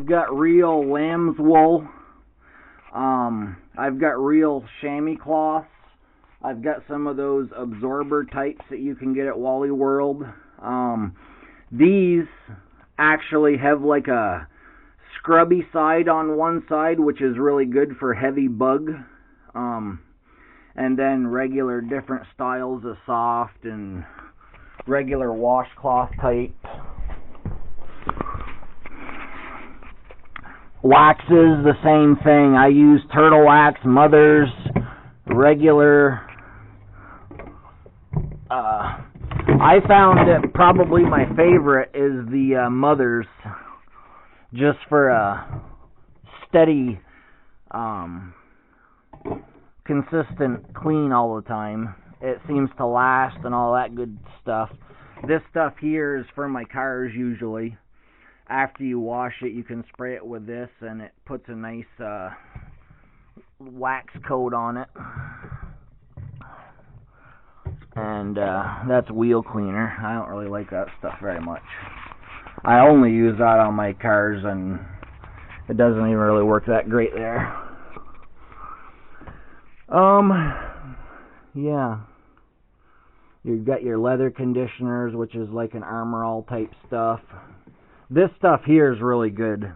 got real lamb's wool. I've got real chamois cloths. I've got some of those absorber types that you can get at Wally World. These actually have like a scrubby side on one side, which is really good for heavy bug. And then regular different styles of soft and regular washcloth type. Waxes, the same thing. I use turtle wax, mothers, regular. I found that probably my favorite is the mothers, just for a steady, consistent clean all the time. It seems to last and all that good stuff. This stuff here is for my cars usually. After you wash it, you can spray it with this, and it puts a nice wax coat on it. And that's wheel cleaner. I don't really like that stuff very much. I only use that on my cars, and it doesn't even really work that great there. Yeah. You've got your leather conditioners, which is like an Armor All type stuff. This stuff here is really good.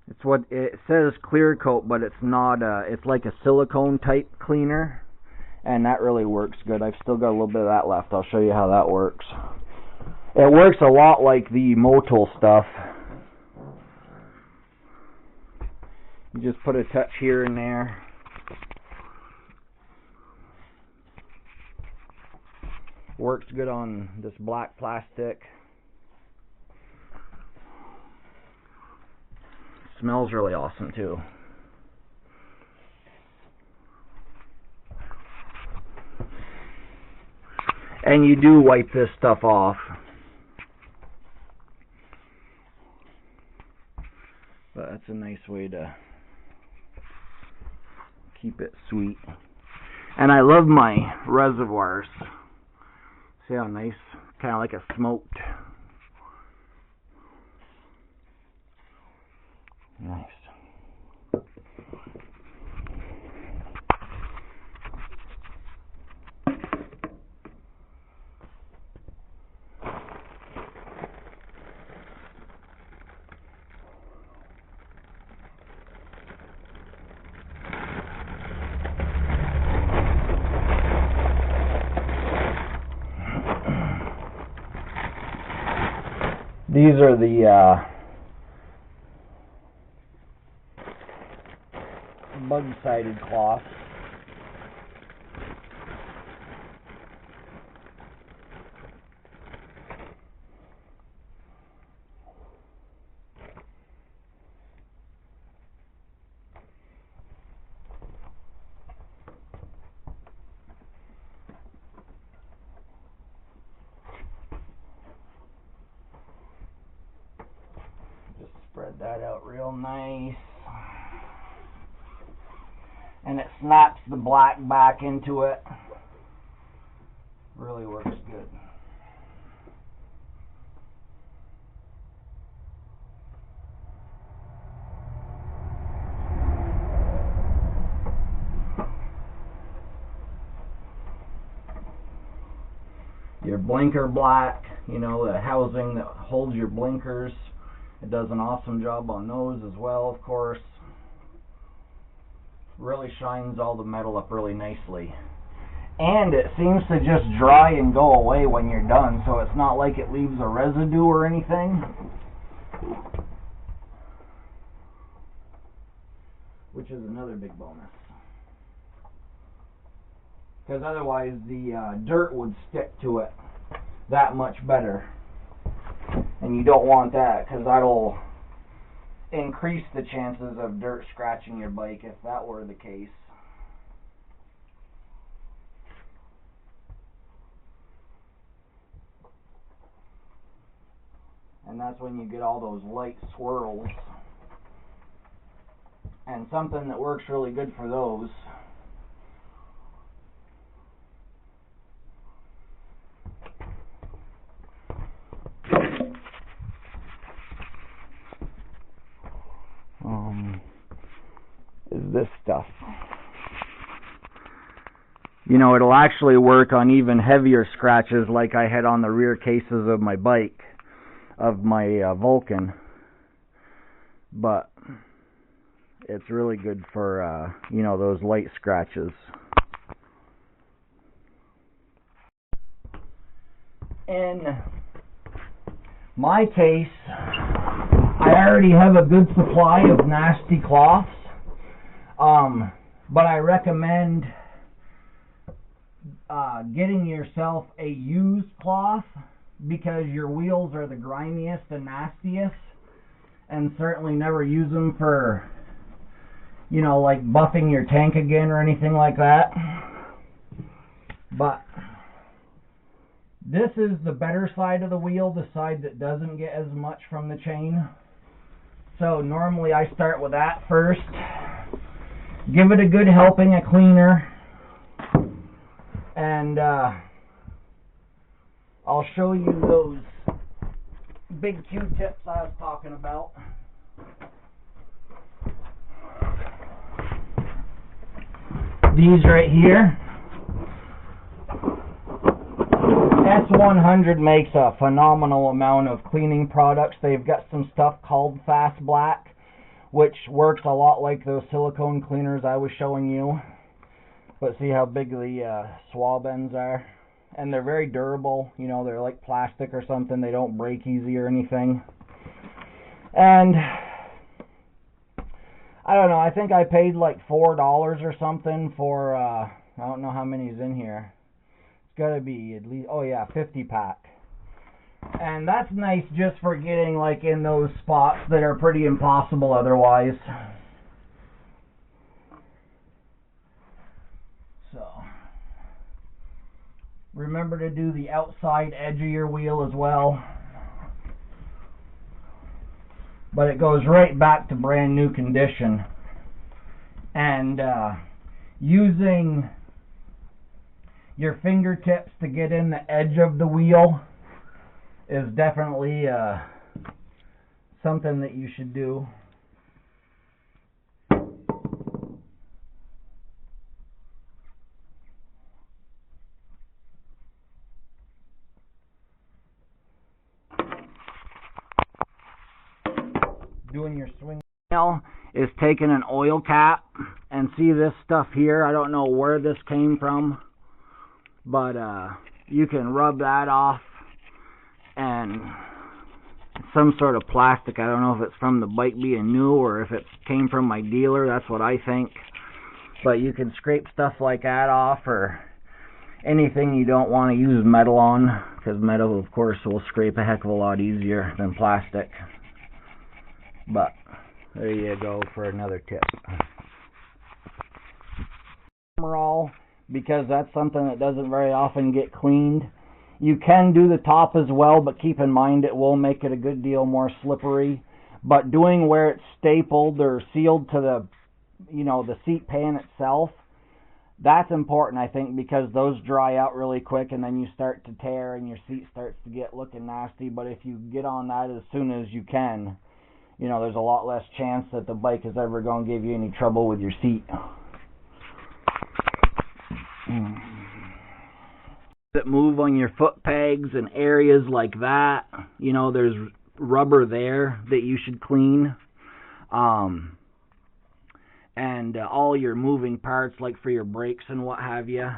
It's what it says, clear coat, but it's not. It's like a silicone type cleaner, and that really works good. I've still got a little bit of that left. I'll show you how that works. It works a lot like the Motul stuff. You just put a touch here and there. Works good on this black plastic. Smells really awesome too. And you do wipe this stuff off. But that's a nice way to keep it sweet. And I love my reservoirs. See how nice? Kind of like a smoked. Nice. These are the bug-sided cloths. Just spread that out real nice. And it snaps the black back into it. Really works good. Your blinker black, you know, the housing that holds your blinkers. It does an awesome job on those as well, of course. Really shines all the metal up really nicely. And it seems to just dry and go away when you're done, so it's not like it leaves a residue or anything. Which is another big bonus. Because otherwise the dirt would stick to it that much better. And you don't want that, because that'll increase the chances of dirt scratching your bike if that were the case. And that's when you get all those light swirls. And something that works really good for those this stuff. You know, it'll actually work on even heavier scratches like I had on the rear cases of my bike, of my Vulcan. But it's really good for, you know, those light scratches. In my case, I already have a good supply of nasty cloths, but I recommend getting yourself a used cloth, because your wheels are the grimiest and nastiest, and certainly never use them for, you know, like buffing your tank again or anything like that. But this is the better side of the wheel, the side that doesn't get as much from the chain. So normally I start with that first. Give it a good helping of cleaner. And I'll show you those big Q-tips I was talking about. These right here. S100 makes a phenomenal amount of cleaning products. They've got some stuff called Fast Black, which works a lot like those silicone cleaners I was showing you. But see how big the swab ends are? And they're very durable. You know, they're like plastic or something. They don't break easy or anything. And I don't know, I think I paid like $4 or something for, I don't know how many's in here. It's got to be at least, oh yeah, 50 pack. And that's nice just for getting like in those spots that are pretty impossible otherwise. So, remember to do the outside edge of your wheel as well. But it goes right back to brand new condition. And using your fingertips to get in the edge of the wheel is definitely something that you should do. Doing your swing now is taking an oil cap, and see this stuff here, I don't know where this came from, but you can rub that off, and it's some sort of plastic. I don't know if it's from the bike being new or if it came from my dealer. That's what I think. But you can scrape stuff like that off, or anything you don't want to use metal on, because metal of course will scrape a heck of a lot easier than plastic. But there you go for another tip. Overall, because that's something that doesn't very often get cleaned. You can do the top as well, but keep in mind it will make it a good deal more slippery. But doing where it's stapled or sealed to the, you know, the seat pan itself, that's important, I think, because those dry out really quick and then you start to tear and your seat starts to get looking nasty. But if you get on that as soon as you can, you know, there's a lot less chance that the bike is ever going to give you any trouble with your seat. That move on your foot pegs and areas like that, you know, there's rubber there that you should clean. And all your moving parts, like for your brakes and what have you,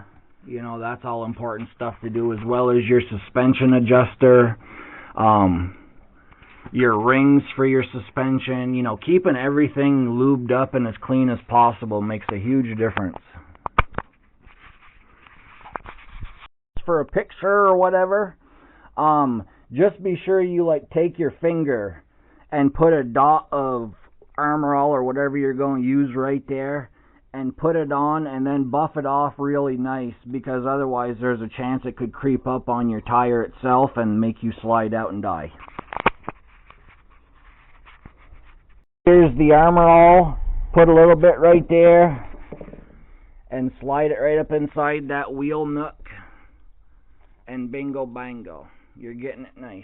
you know, that's all important stuff to do, as well as your suspension adjuster, your rings for your suspension. You know, keeping everything lubed up and as clean as possible makes a huge difference. For a picture or whatever, just be sure you like take your finger and put a dot of Armor All or whatever you're going to use right there, and put it on and then buff it off really nice, because otherwise there's a chance it could creep up on your tire itself and make you slide out and die. Here's the Armor All. Put a little bit right there and slide it right up inside that wheel nook, and bingo bango, you're getting it nice.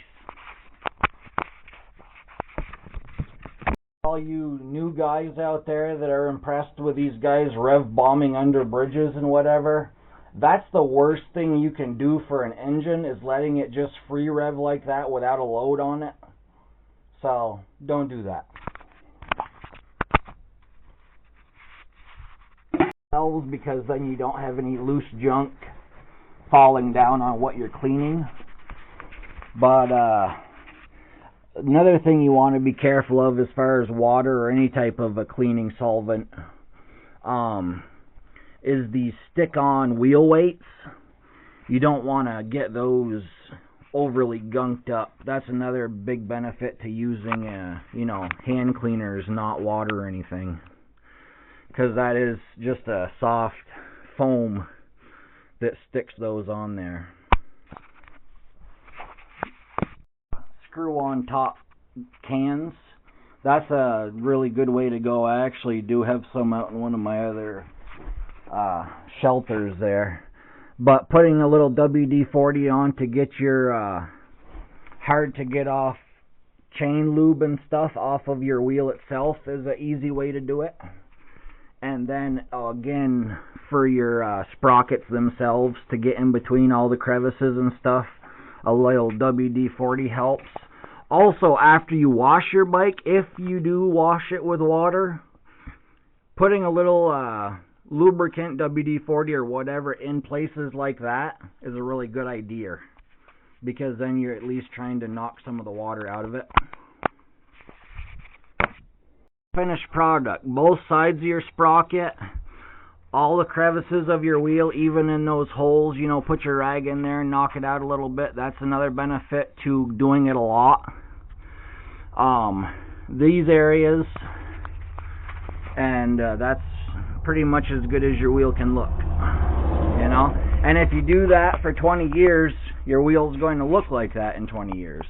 All you new guys out there that are impressed with these guys rev bombing under bridges and whatever, that's the worst thing you can do for an engine, is letting it just free rev like that without a load on it. So don't do that. Because then you don't have any loose junk falling down on what you're cleaning. But another thing you want to be careful of as far as water or any type of a cleaning solvent is these stick-on wheel weights. You don't want to get those overly gunked up. That's another big benefit to using hand cleaners, not water or anything, because that is just a soft foam that sticks those on there. Screw on top cans. That's a really good way to go. I actually do have some out in one of my other shelters there. But putting a little WD-40 on to get your hard to get off chain lube and stuff off of your wheel itself is an easy way to do it. And then again, for your sprockets themselves, to get in between all the crevices and stuff, a little WD-40 helps. Also, after you wash your bike, if you do wash it with water, putting a little lubricant, WD-40 or whatever, in places like that is a really good idea, because then you're at least trying to knock some of the water out of it. Finished product. Both sides of your sprocket, all the crevices of your wheel, even in those holes, put your rag in there and knock it out a little bit. That's another benefit to doing it a lot. These areas, and that's pretty much as good as your wheel can look, and if you do that for 20 years, your wheel's going to look like that in 20 years.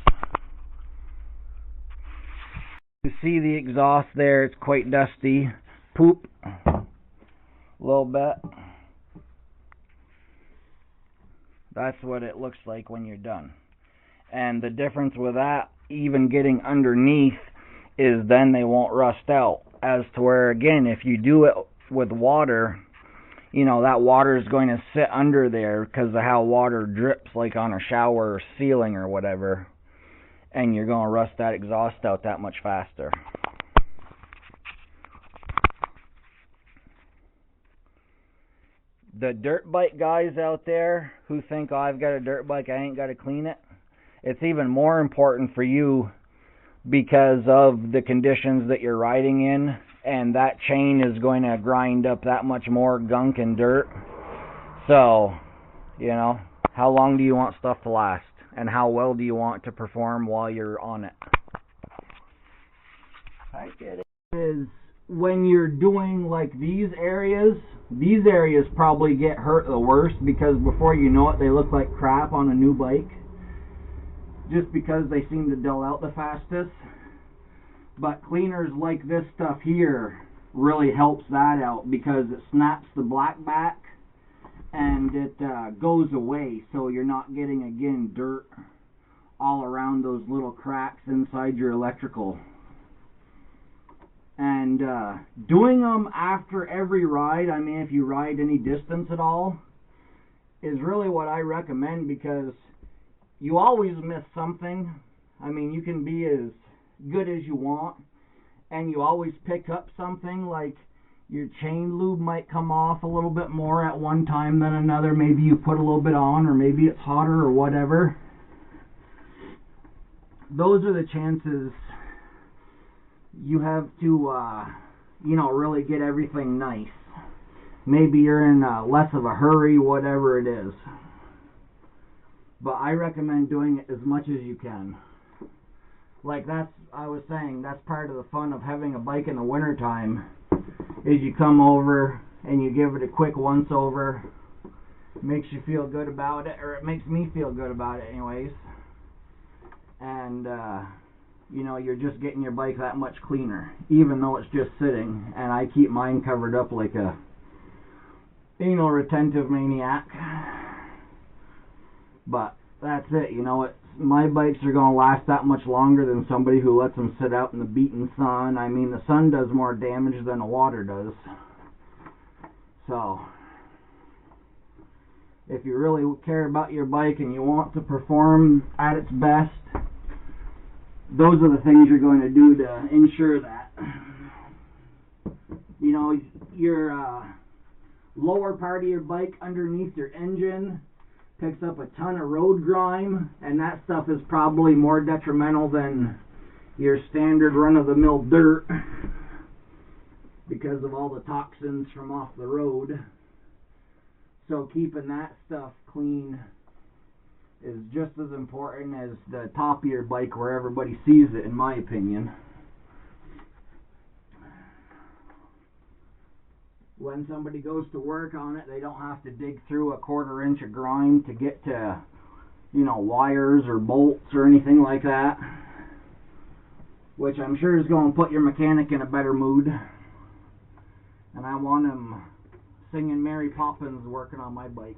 You see the exhaust there, it's quite dusty. Poop a little bit. That's what it looks like when you're done. And the difference with that, even getting underneath, is then they won't rust out. As to where, again, if you do it with water, that water is going to sit under there because of how water drips, like on a shower ceiling or whatever, and you're going to rust that exhaust out that much faster. The dirt bike guys out there who think, oh, I've got a dirt bike, I ain't got to clean it, it's even more important for you because of the conditions that you're riding in, and that chain is going to grind up that much more gunk and dirt. So, how long do you want stuff to last? And how well do you want to perform while you're on it? I get it. Is when you're doing like these areas probably get hurt the worst, because before you know it, they look like crap on a new bike, just because they seem to dull out the fastest. But cleaners like this stuff here really helps that out, because it snaps the black back and it goes away, so you're not getting, again, dirt all around those little cracks inside your electrical. And doing them after every ride, I mean, if you ride any distance at all, is really what I recommend, because you always miss something. I mean, you can be as good as you want, and you always pick up something, like your chain lube might come off a little bit more at one time than another. Maybe you put a little bit on, or maybe it's hotter or whatever. Those are the chances you have to, really get everything nice. Maybe you're in less of a hurry, whatever it is. But I recommend doing it as much as you can. Like I was saying, that's part of the fun of having a bike in the wintertime, is you come over and you give it a quick once over. It makes you feel good about it, or it makes me feel good about it anyways. And, you're just getting your bike that much cleaner, even though it's just sitting. And I keep mine covered up like a anal retentive maniac. But that's it, it's my bikes are going to last that much longer than somebody who lets them sit out in the beating sun. I mean, the sun does more damage than the water does. So, if you really care about your bike and you want to perform at its best, those are the things you're going to do to ensure that. You know, your lower part of your bike underneath your engine picks up a ton of road grime, and that stuff is probably more detrimental than your standard run-of-the-mill dirt because of all the toxins from off the road. So keeping that stuff clean is just as important as the top of your bike where everybody sees it, in my opinion. When somebody goes to work on it, they don't have to dig through a 1/4 inch of grime to get to, you know, wires or bolts or anything like that, which I'm sure is going to put your mechanic in a better mood. And I want him singing Mary Poppins working on my bikes.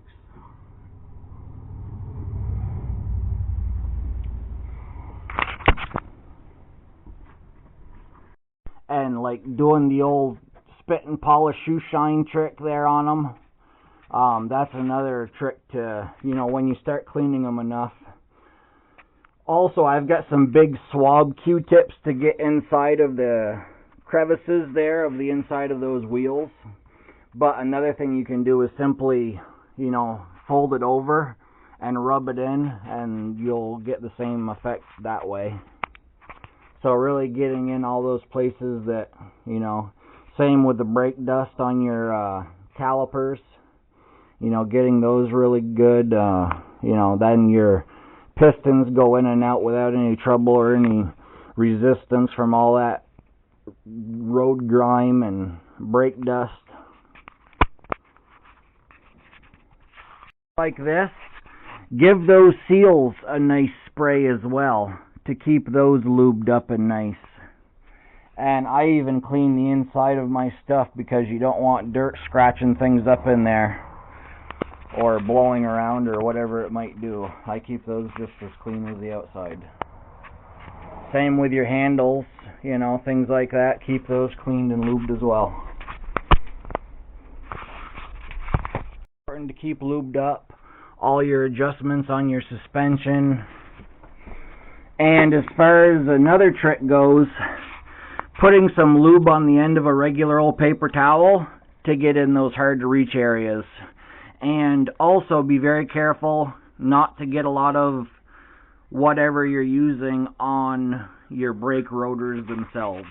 And like doing the old spit and polish shoe shine trick there on them. That's another trick to, you know, when you start cleaning them enough. Also, I've got some big swab Q-tips to get inside of the crevices there of the inside of those wheels. But another thing you can do is simply, you know, fold it over and rub it in, and you'll get the same effect that way. So really getting in all those places that, you know, same with the brake dust on your calipers, you know, getting those really good, you know, then your pistons go in and out without any trouble or any resistance from all that road grime and brake dust. Like this, give those seals a nice spray as well to keep those lubed up and nice. And I even clean the inside of my stuff because you don't want dirt scratching things up in there or blowing around or whatever it might do. I keep those just as clean as the outside. Same with your handles, you know, things like that. Keep those cleaned and lubed as well. Important to keep lubed up all your adjustments on your suspension. And as far as another trick goes, putting some lube on the end of a regular old paper towel to get in those hard to reach areas. And also be very careful not to get a lot of whatever you're using on your brake rotors themselves.